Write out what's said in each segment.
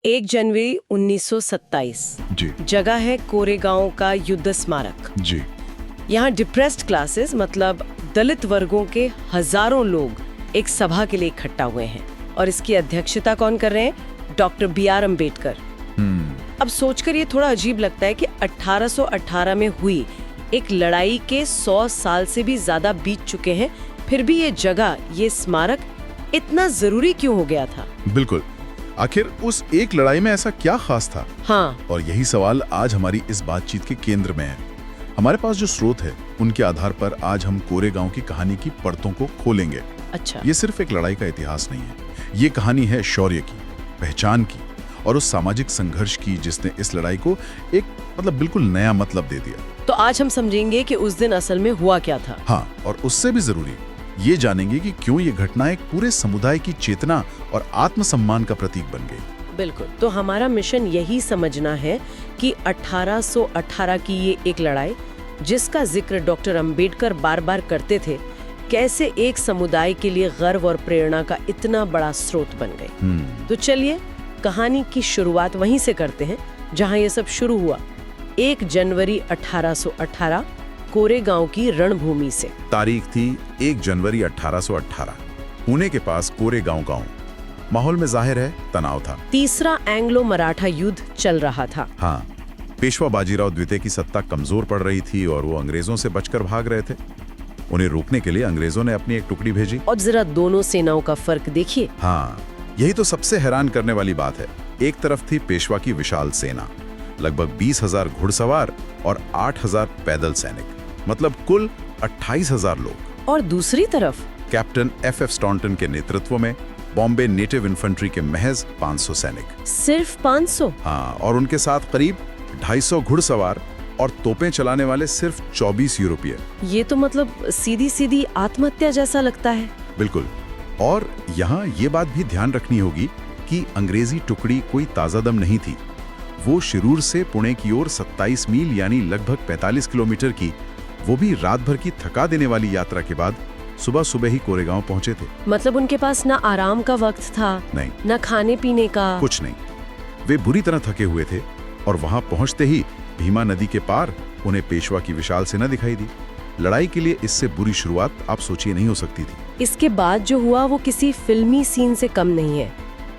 1 जनवरी 1927। जी जगह है कोरेगांव का युद्ध स्मारक। जी। यहाँ डिप्रेस्ड क्लासेस मतलब दलित वर्गों के हजारों लोग एक सभा के लिए इकट्ठा हुए हैं और इसकी अध्यक्षता कौन कर रहे हैं? Doctor B.R. अम्बेडकर। अब सोचकर ये थोड़ा अजीब लगता है कि 1818 में हुई एक लड़ाई के 100 साल से भी ज्यादा बीत चुके हैं, फिर भी ये जगह, ये स्मारक इतना जरूरी क्यों हो गया था? बिल्कुल। आखिर उस एक लड़ाई में ऐसा क्या खास था? हाँ, और यही सवाल आज हमारी इस बातचीत के केंद्र में है। हमारे पास जो स्रोत है उनके आधार पर आज हम कोरेगांव की कहानी की परतों को खोलेंगे। अच्छा। ये सिर्फ एक लड़ाई का इतिहास नहीं है, ये कहानी है शौर्य की, पहचान की और उस सामाजिक संघर्ष की जिसने इस लड़ाई को एक बिल्कुल नया मतलब दे दिया। तो आज हम समझेंगे कि उस दिन असल में हुआ क्या था। हाँ, और उससे भी जरूरी ये जानेंगे कि क्यों ये घटना एक पूरे समुदाय की चेतना और आत्मसम्मान का प्रतीक बन गई। बिल्कुल। तो हमारा मिशन यही समझना है कि 1818 की ये एक लड़ाई, जिसका जिक्र डॉक्टर अंबेडकर बार बार करते थे, कैसे एक समुदाय के लिए गर्व और प्रेरणा का इतना बड़ा स्रोत बन गई। तो चलिए कहानी की शुरुआत वहीं से करते हैं जहां ये सब शुरू हुआ, 1 जनवरी 1818 कोरेगांव की रणभूमि से। तारीख थी 1 जनवरी 1818। पुणे के पास कोरेगांव गांव। माहौल में जाहिर है तनाव था। तीसरा एंग्लो मराठा युद्ध चल रहा था। हाँ, पेशवा बाजीराव द्वितीय की सत्ता कमजोर पड़ रही थी और वो अंग्रेजों से बचकर भाग रहे थे। उन्हें रोकने के लिए अंग्रेजों ने अपनी एक टुकड़ी भेजी। और जरा दोनों सेनाओं का फर्क देखिए। हाँ, यही तो सबसे हैरान करने वाली बात है। एक तरफ थी पेशवा की विशाल सेना, लगभग 20,000 घुड़सवार और 8,000 पैदल सैनिक, मतलब कुल 28,000 लोग। और दूसरी तरफ कैप्टन F.F. स्टॉन्टन के नेतृत्व में बॉम्बे नेटिव इन्फेंट्री के महज 500 सैनिक। सिर्फ 500? हाँ, और उनके साथ करीब 250 घुड़सवार और तोपें चलाने वाले सिर्फ 24 यूरोपीय। ये तो मतलब सीधी सीधी आत्महत्या जैसा लगता है। बिल्कुल। और यहाँ ये बात भी ध्यान रखनी होगी कि अंग्रेजी टुकड़ी कोई ताजा दम नहीं थी। वो शिरूर से पुणे की ओर 27 मील यानी लगभग 45 किलोमीटर की, वो भी रात भर की थका देने वाली यात्रा के बाद सुबह सुबह ही कोरेगांव पहुंचे थे। मतलब उनके पास ना आराम का वक्त था, नहीं, ना खाने पीने का, कुछ नहीं। वे बुरी तरह थके हुए थे और वहां पहुंचते ही भीमा नदी के पार उन्हें पेशवा की विशाल सेना दिखाई दी। लड़ाई के लिए इससे बुरी शुरुआत आप सोचिए नहीं हो सकती थी। इसके बाद जो हुआ वो किसी फिल्मी सीन से कम नहीं है।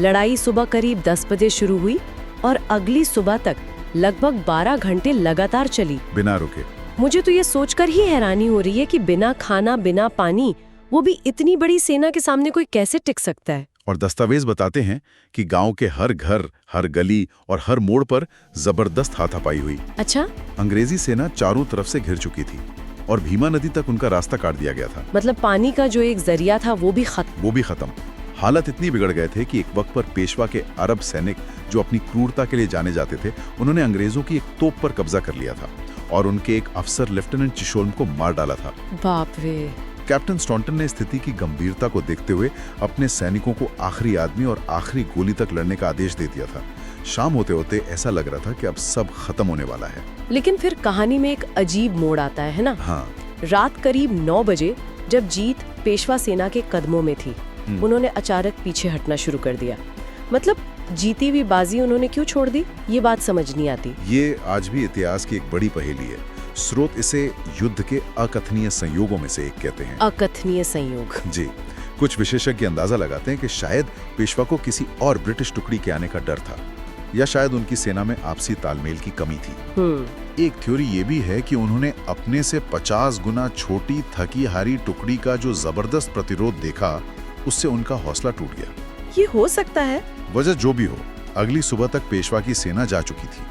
लड़ाई सुबह करीब 10 बजे शुरू हुई और अगली सुबह तक लगभग 12 घंटे लगातार चली, बिना रुके। मुझे तो ये सोचकर ही हैरानी हो रही है कि बिना खाना, बिना पानी, वो भी इतनी बड़ी सेना के सामने कोई कैसे टिक सकता है। और दस्तावेज बताते हैं कि गांव के हर घर, हर गली और हर मोड़ पर जबरदस्त हाथापाई हुई। अच्छा। अंग्रेजी सेना चारों तरफ से घिर चुकी थी और भीमा नदी तक उनका रास्ता काट दिया गया था। मतलब पानी का जो एक जरिया था वो भी खत्म। हालत इतनी बिगड़ गए थे कि एक वक्त पर पेशवा के अरब सैनिक जो अपनी क्रूरता के लिए जाने जाते थे, उन्होंने अंग्रेजों की एक तोप पर कब्जा कर लिया था और उनके एक अफसर लेफ्टिनेंट चिशोल्म को मार डाला था। बाप रे। कैप्टन स्टॉन्टन ने स्थिति की गंभीरता को देखते हुए अपने सैनिकों को आखिरी आदमी और आखिरी गोली तक लड़ने का आदेश दे दिया था। शाम होते होते ऐसा लग रहा था कि अब सब खत्म होने वाला है। लेकिन फिर कहानी में एक अजीब मोड़ आता है ना? हाँ। रात करीब 9 बजे जब जीत पेशवा सेना के कदमों में थी, उन्होंने अचानक पीछे हटना शुरू कर दिया। मतलब जीती हुई बाजी उन्होंने क्यों छोड़ दी, ये बात समझ नहीं आती। ये आज भी इतिहास की एक बड़ी पहेली है। स्रोत इसे युद्ध के अकथनीय संयोगों में से एक कहते हैं। अकथनीय संयोग? जी। कुछ विशेषज्ञ अंदाजा लगाते हैं कि शायद पेशवा को किसी और ब्रिटिश टुकड़ी के आने का डर था, या शायद उनकी सेना में आपसी तालमेल की कमी थी। एक थ्योरी ये भी है कि उन्होंने अपने से 50 गुना छोटी थकी हारी टुकड़ी का जो जबरदस्त प्रतिरोध देखा, उससे उनका हौसला टूट गया। ये हो सकता है। वजह जो भी हो, अगली सुबह तक पेशवा की सेना जा चुकी थी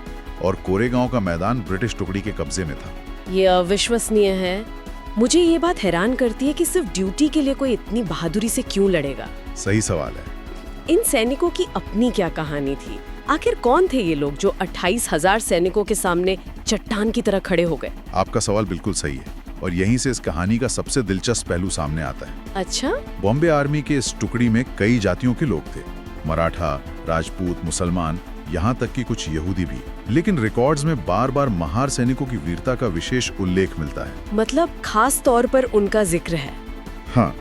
और कोरेगांव का मैदान ब्रिटिश टुकड़ी के कब्जे में था। ये अविश्वसनीय है। मुझे ये बात हैरान करती है कि सिर्फ ड्यूटी के लिए कोई इतनी बहादुरी से क्यों लड़ेगा। सही सवाल है। इन सैनिकों की अपनी क्या कहानी थी? आखिर कौन थे ये लोग जो 28,000 सैनिकों के सामने चट्टान की तरह खड़े हो गए? आपका सवाल बिल्कुल सही है और यहीं से इस कहानी का सबसे दिलचस्प पहलू सामने आता है। अच्छा? बॉम्बे आर्मी के इस टुकड़ी में कई जातियों के लोग थे, मराठा, राजपूत, मुसलमान, यहाँ तक कि कुछ यहूदी भी। लेकिन रिकॉर्ड्स में बार बार महार सैनिकों की वीरता का विशेष उल्लेख मिलता है। मतलब खास तौर पर उनका जिक्र है। हाँ,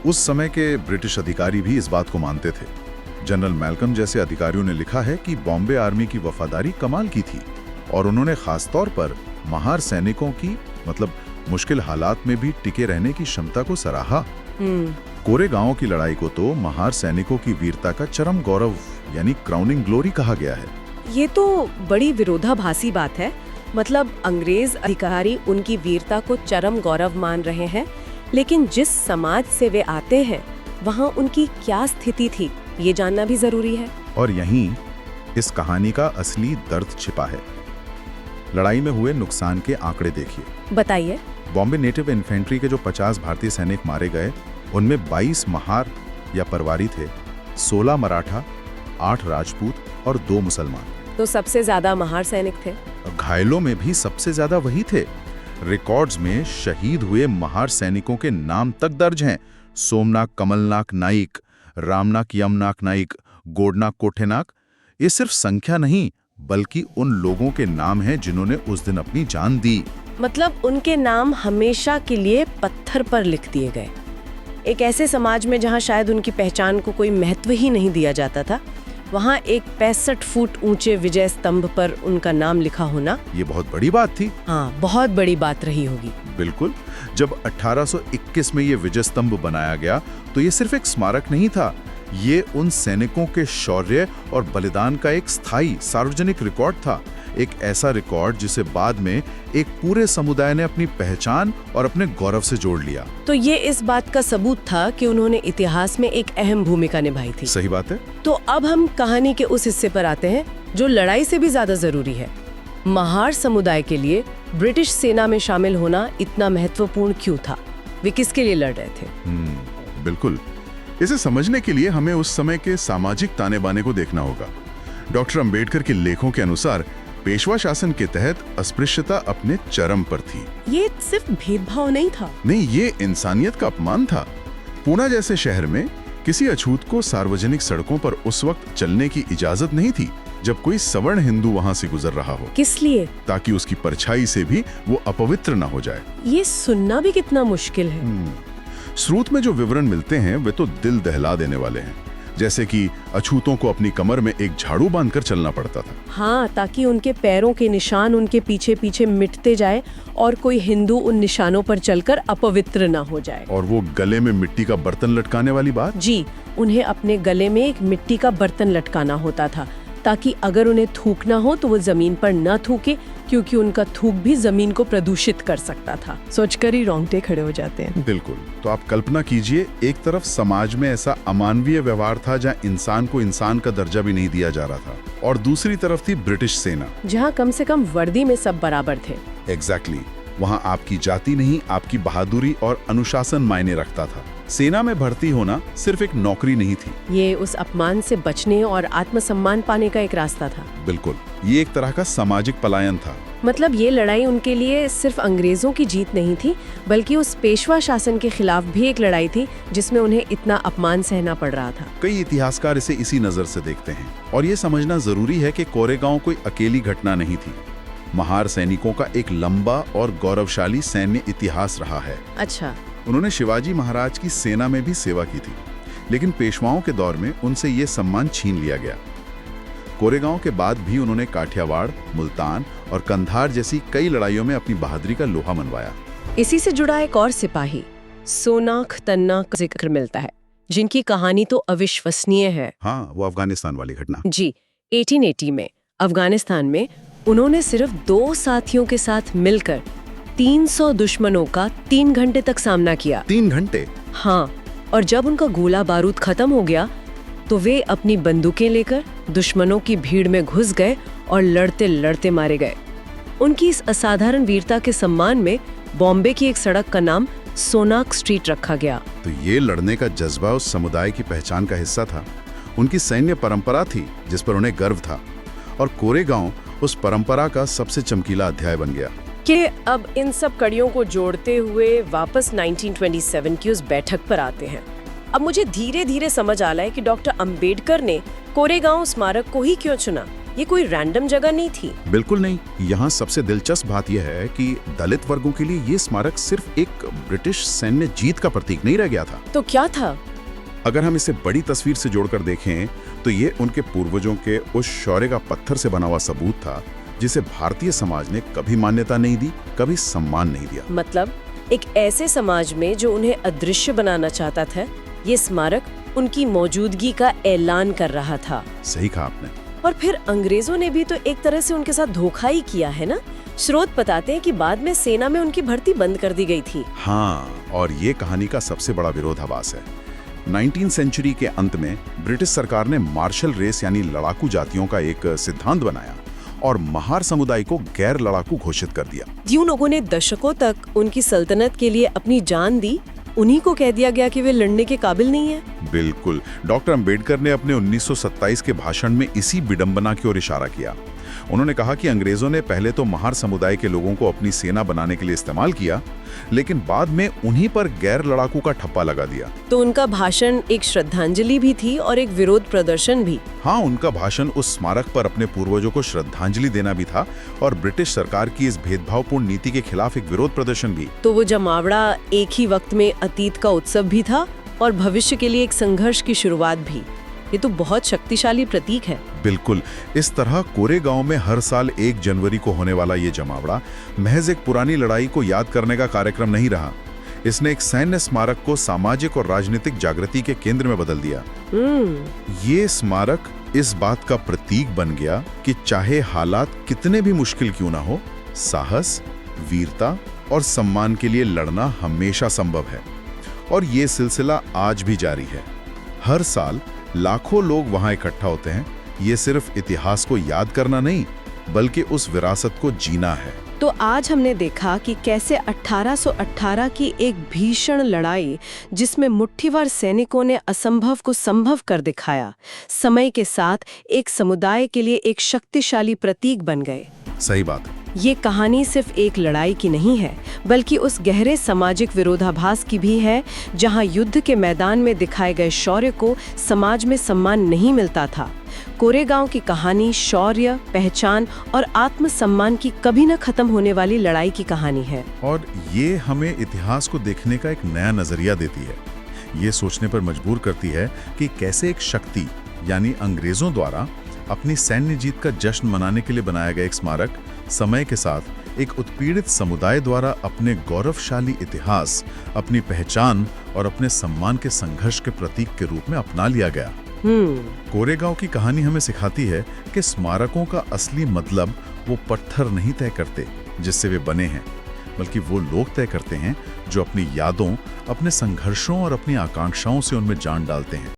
उस समय के ब्रिटिश अधिकारी भी इस बात को मानते थे। जनरल मैल्कम जैसे अधिकारियों ने लिखा है कि बॉम्बे आर्मी की वफादारी कमाल की थी और उन्होंने खासतौर पर महार सैनिकों की मुश्किल हालात में भी टिके रहने की क्षमता को सराहा। कोरेगांव की लड़ाई को तो महार सैनिकों की वीरता का चरम गौरव यानी क्राउनिंग ग्लोरी कहा गया है। ये तो बड़ी विरोधाभासी बात है। मतलब अंग्रेज अधिकारी उनकी वीरता को चरम गौरव मान रहे हैं, लेकिन जिस समाज से वे आते हैं वहाँ उनकी क्या स्थिति थी ये जानना भी जरूरी है। और यहीं इस कहानी का असली दर्द छिपा है। लड़ाई में हुए नुकसान के आंकड़े देखिए। बताइए। बॉम्बे नेटिव इन्फेंट्री के जो 50 भारतीय सैनिक मारे गए, उनमें 22 महार या परवारी थे, 16 मराठा, 8 राजपूत और 2 मुसलमान। तो सबसे ज्यादा महार सैनिक थे। घायलों में भी सबसे ज्यादा वही थे। रिकॉर्ड्स में शहीद हुए महार सैनिकों के नाम तक दर्ज हैं। सोमनाथ कमलनाथ नाइक, रामनाथ यमनाथ नाइक, गोडनाथ कोठेनाथ। ये सिर्फ संख्या नहीं बल्कि उन लोगों के नाम हैं जिन्होंने उस दिन अपनी जान दी। मतलब उनके नाम हमेशा के लिए पत्थर पर लिख दिए गए। एक ऐसे समाज में जहाँ शायद उनकी पहचान को कोई महत्व ही नहीं दिया जाता था, वहाँ एक 65 फुट ऊंचे विजय स्तंभ पर उनका नाम लिखा होना, ये बहुत बड़ी बात थी। हाँ, बहुत बड़ी बात रही होगी। बिल्कुल। जब 1821 में ये विजय स्तंभ बनाया गया तो ये सिर्फ एक स्मारक नहीं था, ये उन सैनिकों के शौर्य और बलिदान का एक स्थायी सार्वजनिक रिकॉर्ड था। एक ऐसा रिकॉर्ड जिसे बाद में एक पूरे समुदाय ने अपनी पहचान और अपने गौरव से जोड़ लिया। तो ये इस बात का सबूत था कि उन्होंने इतिहास में एक अहम भूमिका निभाई थी। सही बात है। तो अब हम कहानी के उस हिस्से पर आते हैं जो लड़ाई से भी ज्यादा जरूरी है। महार समुदाय के लिए ब्रिटिश सेना में शामिल होना इतना महत्वपूर्ण क्यों था? वे किसके लिए लड़ रहे थे? बिल्कुल। इसे समझने के लिए हमें उस समय के सामाजिक ताने बाने को देखना होगा। डॉक्टर अंबेडकर के लेखों के अनुसार पेशवा शासन के तहत अस्पृश्यता अपने चरम पर थी। ये सिर्फ भेदभाव नहीं था। नहीं, ये इंसानियत का अपमान था। पुणे जैसे शहर में किसी अछूत को सार्वजनिक सड़कों पर उस वक्त चलने की इजाजत नहीं थी जब कोई सवर्ण हिंदू वहां से गुजर रहा हो। किस लिए? ताकि उसकी परछाई से भी वो अपवित्र न हो जाए। ये सुनना भी कितना मुश्किल है। स्रोत में जो विवरण मिलते हैं वे तो दिल दहला देने वाले हैं। जैसे कि अछूतों को अपनी कमर में एक झाड़ू बांधकर चलना पड़ता था। हाँ, ताकि उनके पैरों के निशान उनके पीछे पीछे मिटते जाए और कोई हिंदू उन निशानों पर चलकर अपवित्र ना हो जाए। और वो गले में मिट्टी का बर्तन लटकाने वाली बात? जी, उन्हें अपने गले में एक मिट्टी का बर्तन लटकाना होता था ताकि अगर उन्हें थूकना हो तो वो जमीन पर न थूके, क्योंकि उनका थूक भी जमीन को प्रदूषित कर सकता था। सोचकर ही रोंगटे खड़े हो जाते हैं। बिल्कुल। तो आप कल्पना कीजिए, एक तरफ समाज में ऐसा अमानवीय व्यवहार था जहाँ इंसान को इंसान का दर्जा भी नहीं दिया जा रहा था, और दूसरी तरफ थी ब्रिटिश सेना जहाँ कम से कम वर्दी में सब बराबर थे। एग्जैक्टली। वहाँ आपकी जाति नहीं, आपकी बहादुरी और अनुशासन मायने रखता था। सेना में भर्ती होना सिर्फ एक नौकरी नहीं थी, ये उस अपमान से बचने और आत्मसम्मान पाने का एक रास्ता था। बिल्कुल, ये एक तरह का सामाजिक पलायन था। मतलब ये लड़ाई उनके लिए सिर्फ अंग्रेजों की जीत नहीं थी, बल्कि उस पेशवा शासन के खिलाफ भी एक लड़ाई थी जिसमें उन्हें इतना अपमान सहना पड़ रहा था। कई इतिहासकार इसे इसी नजर से देखते हैं, और ये समझना जरूरी है कि कोरेगांव कोई अकेली घटना नहीं थी। महार सैनिकों का एक लंबा और गौरवशाली सैन्य इतिहास रहा है। अच्छा। उन्होंने शिवाजी महाराज की सेना में भी सेवा की थी, लेकिन पेशवाओं के दौर में उनसे ये सम्मान छीन लिया गया। कोरेगांव के बाद भी उन्होंने काठियावाड़, मुल्तान और कंधार जैसी कई लड़ाइयों में अपनी बहादुरी का लोहा मनवाया। इसी से जुड़ा एक और सिपाही सोनाख तन्ना का जिक्र मिलता है, जिनकी कहानी तो अविश्वसनीय है। हाँ, वो अफगानिस्तान वाली घटना। जी, 1880 में अफगानिस्तान में उन्होंने सिर्फ 2 साथियों के साथ मिलकर 300 दुश्मनों का 3 घंटे तक सामना किया। 3 घंटे? हाँ, और जब उनका गोला बारूद खत्म हो गया तो वे अपनी बंदूकें लेकर दुश्मनों की भीड़ में घुस गए और लड़ते लड़ते मारे गए। उनकी इस असाधारण वीरता के सम्मान में बॉम्बे की एक सड़क का नाम सोनाक स्ट्रीट रखा गया। तो ये लड़ने का जज्बा उस समुदाय की पहचान का हिस्सा था। उनकी सैन्य परंपरा थी जिस पर उन्हें गर्व था, और कोरेगांव उस परंपरा का सबसे चमकीला अध्याय बन गया। कि अब इन सब कड़ियों को जोड़ते हुए वापस 1927 की उस बैठक पर आते हैं। अब मुझे धीरे धीरे समझ आ रहा है कि डॉक्टर अंबेडकर ने कोरेगांव स्मारक को ही क्यों चुना। ये कोई रैंडम जगह नहीं थी। बिल्कुल नहीं। यहाँ सबसे दिलचस्प बात यह है कि दलित वर्गों के लिए ये स्मारक सिर्फ एक ब्रिटिश सैन्य जीत का प्रतीक नहीं रह गया था। तो क्या था? अगर हम इसे बड़ी तस्वीर से जोड़कर देखें तो ये उनके पूर्वजों के उस शौर्य का पत्थर से बना हुआ सबूत था जिसे भारतीय समाज ने कभी मान्यता नहीं दी, कभी सम्मान नहीं दिया। मतलब एक ऐसे समाज में जो उन्हें अदृश्य बनाना चाहता था, ये स्मारक उनकी मौजूदगी का ऐलान कर रहा था। सही कहा आपने। और फिर अंग्रेजों ने भी तो एक तरह से उनके साथ धोखा ही किया है ना। स्रोत बताते हैं कि बाद में सेना में उनकी भर्ती बंद कर दी गई थी। हाँ, और ये कहानी का सबसे बड़ा विरोधाभास है। 19वीं सेंचुरी के अंत में ब्रिटिश सरकार ने मार्शल रेस यानी लड़ाकू जातियों का एक सिद्धांत बनाया और महार समुदाय को गैर लड़ाकू घोषित कर दिया। जिन लोगों ने दशकों तक उनकी सल्तनत के लिए अपनी जान दी, उन्हीं को कह दिया गया कि वे लड़ने के काबिल नहीं है। बिल्कुल। डॉक्टर अंबेडकर ने अपने 1927 के भाषण में इसी विडंबना की ओर इशारा किया। उन्होंने कहा कि अंग्रेजों ने पहले तो महार समुदाय के लोगों को अपनी सेना बनाने के लिए इस्तेमाल किया, लेकिन बाद में उन्हीं पर गैर लड़ाकू का ठप्पा लगा दिया। तो उनका भाषण एक श्रद्धांजलि भी थी और एक विरोध प्रदर्शन भी। हाँ, उनका भाषण उस स्मारक पर अपने पूर्वजों को श्रद्धांजलि देना भी था और ब्रिटिश सरकार की इस भेदभावपूर्ण नीति के खिलाफ एक विरोध प्रदर्शन भी। तो वो जमावड़ा एक ही वक्त में अतीत का उत्सव भी था और भविष्य के लिए एक संघर्ष की शुरुआत भी। ये तो बहुत शक्तिशाली प्रतीक है। बिल्कुल। इस तरह कोरेगांव में हर साल 1 जनवरी को होने वाला ये जमावड़ा महज एक पुरानी लड़ाई को याद करने का कार्यक्रम नहीं रहा। इसने एक सैन्य स्मारक को सामाजिक और राजनीतिक जागृति के केंद्र में बदल दिया। ये स्मारक इस बात का प्रतीक बन गया कि चाहे हालात कितने भी मुश्किल क्यों ना हो, साहस, वीरता और सम्मान के लिए लड़ना हमेशा संभव है। और ये सिलसिला आज भी जारी है। हर साल लाखों लोग वहां इकट्ठा होते हैं। ये सिर्फ इतिहास को याद करना नहीं, बल्कि उस विरासत को जीना है। तो आज हमने देखा कि कैसे 1818 की एक भीषण लड़ाई, जिसमें मुट्ठीभर सैनिकों ने असंभव को संभव कर दिखाया, समय के साथ एक समुदाय के लिए एक शक्तिशाली प्रतीक बन गए। सही बात। ये कहानी सिर्फ एक लड़ाई की नहीं है, बल्कि उस गहरे सामाजिक विरोधाभास की भी है, जहां युद्ध के मैदान में दिखाए गए शौर्य को समाज में सम्मान नहीं मिलता था। कोरेगांव की कहानी शौर्य, पहचान और आत्मसम्मान की कभी न खत्म होने वाली लड़ाई की कहानी है। और ये हमें इतिहास को देखने का एक नया नजरिया देती है। ये सोचने पर मजबूर करती है कि कैसे एक शक्ति यानी अंग्रेजों द्वारा अपनी सैन्य जीत का जश्न मनाने के लिए बनाया गया एक स्मारक समय के साथ एक उत्पीड़ित समुदाय द्वारा अपने गौरवशाली इतिहास, अपनी पहचान और अपने सम्मान के संघर्ष के प्रतीक के रूप में अपना लिया गया। कोरेगांव की कहानी हमें सिखाती है कि स्मारकों का असली मतलब वो पत्थर नहीं तय करते जिससे वे बने हैं, बल्कि वो लोग तय करते हैं जो अपनी यादों, अपने संघर्षों और अपनी आकांक्षाओं से उनमें जान डालते हैं।